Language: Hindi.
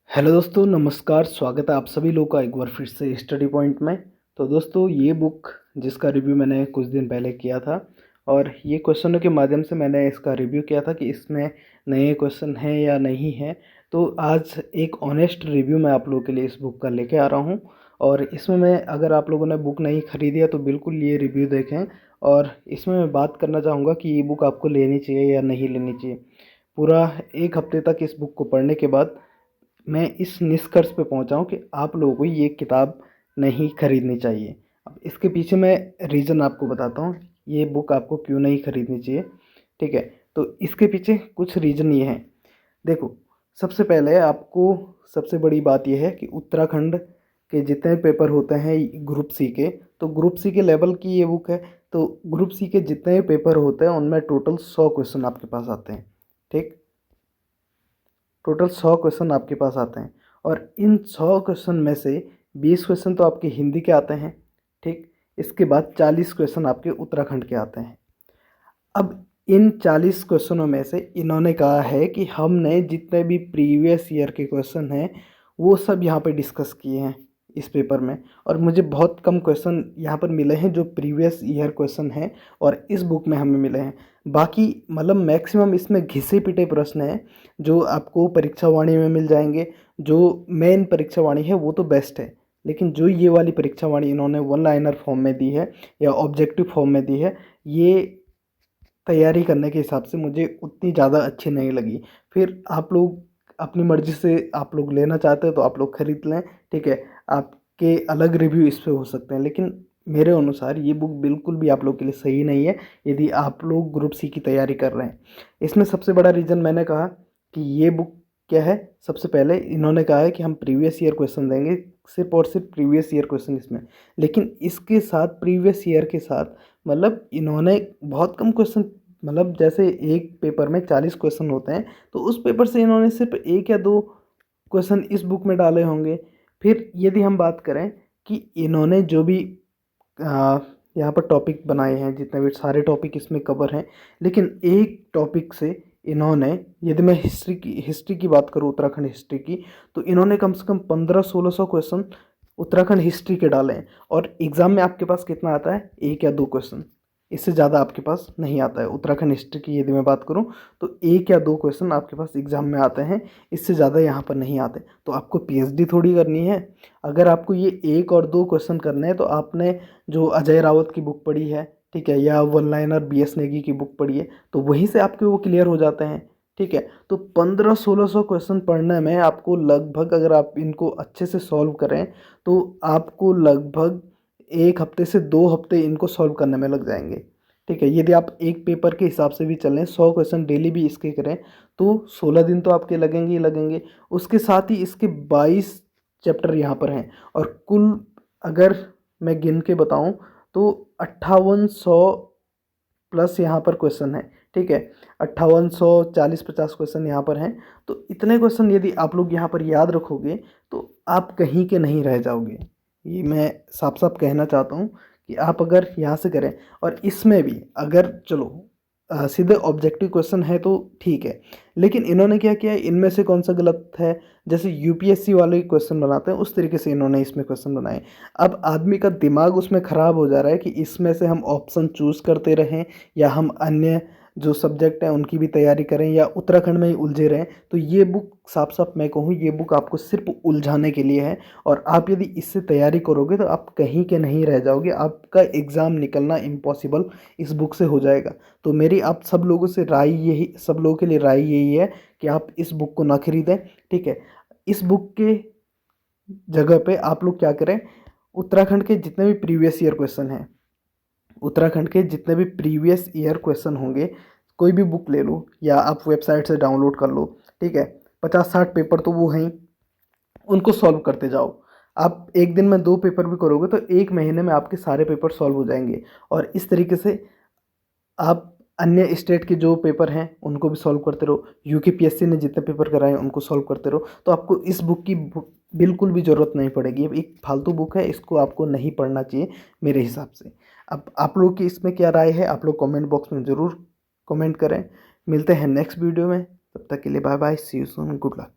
हेलो दोस्तों, नमस्कार। स्वागत है आप सभी लोगों का एक बार फिर से स्टडी पॉइंट में। तो दोस्तों, ये बुक जिसका रिव्यू मैंने कुछ दिन पहले किया था और ये क्वेश्चनों के माध्यम से मैंने इसका रिव्यू किया था कि इसमें नए क्वेश्चन हैं या नहीं हैं। तो आज एक ऑनेस्ट रिव्यू मैं आप लोगों के लिए इस बुक का लेके आ रहा हूँ। और इसमें मैं, अगर आप लोगों ने बुक नहीं खरीदी है तो बिल्कुल ये रिव्यू देखें। और इसमें मैं बात करना चाहूँगा कि ये बुक आपको लेनी चाहिए या नहीं लेनी चाहिए। पूरा एक हफ्ते तक इस बुक को पढ़ने के बाद मैं इस निष्कर्ष पे पहुंचा हूं कि आप लोगों को ये किताब नहीं खरीदनी चाहिए। अब इसके पीछे मैं रीज़न आपको बताता हूँ, ये बुक आपको क्यों नहीं खरीदनी चाहिए। ठीक है, तो इसके पीछे कुछ रीज़न ये हैं। देखो, सबसे पहले आपको सबसे बड़ी बात यह है कि उत्तराखंड के जितने पेपर होते हैं ग्रुप सी के, तो ग्रुप सी के लेवल की ये बुक है। तो ग्रुप सी के जितने पेपर होते हैं उनमें टोटल 100 क्वेश्चन आपके पास आते हैं। ठीक, टोटल 100 क्वेश्चन आपके पास आते हैं और इन 100 क्वेश्चन में से 20 क्वेश्चन तो आपके हिंदी के आते हैं। ठीक, इसके बाद 40 क्वेश्चन आपके उत्तराखंड के आते हैं। अब इन 40 क्वेश्चनों में से इन्होंने कहा है कि हमने जितने भी प्रीवियस ईयर के क्वेश्चन हैं वो सब यहाँ पे डिस्कस किए हैं इस पेपर में। और मुझे बहुत कम क्वेश्चन यहाँ पर मिले हैं जो प्रीवियस ईयर क्वेश्चन हैं और इस बुक में हमें मिले हैं। बाकी मतलब मैक्सिमम इसमें घिसे पिटे प्रश्न हैं जो आपको परीक्षा वाणी में मिल जाएंगे। जो मेन परीक्षा वाणी है वो तो बेस्ट है, लेकिन जो ये वाली परीक्षा वाणी इन्होंने वन लाइनर फॉर्म में दी है या ऑब्जेक्टिव फॉर्म में दी है, ये तैयारी करने के हिसाब से मुझे उतनी ज़्यादा अच्छी नहीं लगी। फिर आप लोग अपनी मर्ज़ी से आप लोग लेना चाहते हो तो आप लोग ख़रीद लें। ठीक है, आपके अलग रिव्यू इस पे हो सकते हैं, लेकिन मेरे अनुसार ये बुक बिल्कुल भी आप लोग के लिए सही नहीं है यदि आप लोग ग्रुप सी की तैयारी कर रहे हैं। इसमें सबसे बड़ा रीज़न मैंने कहा कि ये बुक क्या है। सबसे पहले इन्होंने कहा है कि हम प्रीवियस ईयर क्वेश्चन देंगे, सिर्फ और सिर्फ प्रीवियस ईयर क्वेश्चन इसमें। लेकिन इसके साथ प्रीवियस ईयर के साथ मतलब इन्होंने बहुत कम क्वेश्चन, मतलब जैसे एक पेपर में 40 क्वेश्चन होते हैं तो उस पेपर से इन्होंने सिर्फ एक या दो क्वेश्चन इस बुक में डाले होंगे। फिर यदि हम बात करें कि इन्होंने जो भी यहाँ पर टॉपिक बनाए हैं, जितने भी सारे टॉपिक इसमें कवर हैं, लेकिन एक टॉपिक से इन्होंने, यदि मैं हिस्ट्री की बात करूँ, उत्तराखंड हिस्ट्री की, तो इन्होंने कम से कम 1500-1600 क्वेश्चन उत्तराखंड हिस्ट्री के डाले हैं। और एग्ज़ाम में आपके पास कितना आता है, एक या दो क्वेश्चन, इससे ज़्यादा आपके पास नहीं आता है। उत्तराखंड हिस्ट्री की यदि मैं बात करूं तो एक या दो क्वेश्चन आपके पास एग्ज़ाम में आते हैं, इससे ज़्यादा यहाँ पर नहीं आते। तो आपको पीएचडी थोड़ी करनी है। अगर आपको ये एक और दो क्वेश्चन करने हैं तो आपने जो अजय रावत की बुक पढ़ी है, ठीक है, या वन लाइनर बीएस नेगी की बुक पढ़ी है, तो वहीं से आपके वो क्लियर हो जाते हैं। ठीक है, तो 1500-1600 क्वेश्चन पढ़ने में आपको लगभग, अगर आप इनको अच्छे से सॉल्व करें तो आपको लगभग एक हफ्ते से 2 हफ्ते इनको सॉल्व करने में लग जाएंगे। ठीक है, यदि आप एक पेपर के हिसाब से भी चलें, 100 क्वेश्चन डेली भी इसके करें तो 16 दिन तो आपके लगेंगे ही लगेंगे। उसके साथ ही इसके 22 चैप्टर यहाँ पर हैं और कुल अगर मैं गिन के बताऊँ तो 5800 प्लस यहाँ पर क्वेश्चन है। ठीक है, 5800, 40-50 क्वेश्चन यहाँ पर हैं। तो इतने क्वेश्चन यदि आप लोग यहाँ पर याद रखोगे तो आप कहीं के नहीं रह जाओगे। ये मैं साफ साफ कहना चाहता हूँ कि आप अगर यहाँ से करें, और इसमें भी अगर चलो सीधे ऑब्जेक्टिव क्वेश्चन है तो ठीक है, लेकिन इन्होंने क्या किया है, इनमें से कौन सा गलत है, जैसे यूपीएससी वाले क्वेश्चन बनाते हैं उस तरीके से इन्होंने इसमें क्वेश्चन बनाए। अब आदमी का दिमाग उसमें ख़राब हो जा रहा है कि इसमें से हम ऑप्शन चूज़ करते रहें या हम अन्य जो सब्जेक्ट हैं उनकी भी तैयारी करें या उत्तराखंड में ही उलझे रहें। तो ये बुक साफ साफ मैं कहूँ, ये बुक आपको सिर्फ उलझाने के लिए है। और आप यदि इससे तैयारी करोगे तो आप कहीं के नहीं रह जाओगे, आपका एग्ज़ाम निकलना इम्पॉसिबल इस बुक से हो जाएगा। तो मेरी आप सब लोगों से राय यही, सब लोगों के लिए राय यही है कि आप इस बुक को ना खरीदें। ठीक है, इस बुक के जगह पे आप लोग क्या करें, उत्तराखंड के जितने भी प्रीवियस ईयर क्वेश्चन हैं, उत्तराखंड के जितने भी प्रीवियस ईयर क्वेश्चन होंगे, कोई भी बुक ले लो या आप वेबसाइट से डाउनलोड कर लो। ठीक है, 50-60 पेपर तो वो हैं ही, उनको सॉल्व करते जाओ। आप एक दिन में 2 पेपर भी करोगे तो एक महीने में आपके सारे पेपर सॉल्व हो जाएंगे। और इस तरीके से आप अन्य स्टेट के जो पेपर हैं उनको भी सॉल्व करते रहो, यूकेपीएससी ने जितने पेपर कराए उनको सॉल्व करते रहो। तो आपको इस बुक की बिल्कुल भी ज़रूरत नहीं पड़ेगी। अब एक फालतू बुक है, इसको आपको नहीं पढ़ना चाहिए मेरे हिसाब से। अब आप लोग की इसमें क्या राय है, आप लोग कमेंट बॉक्स में ज़रूर कमेंट करें। मिलते हैं नेक्स्ट वीडियो में, तब तक के लिए bye bye, see you soon, good luck.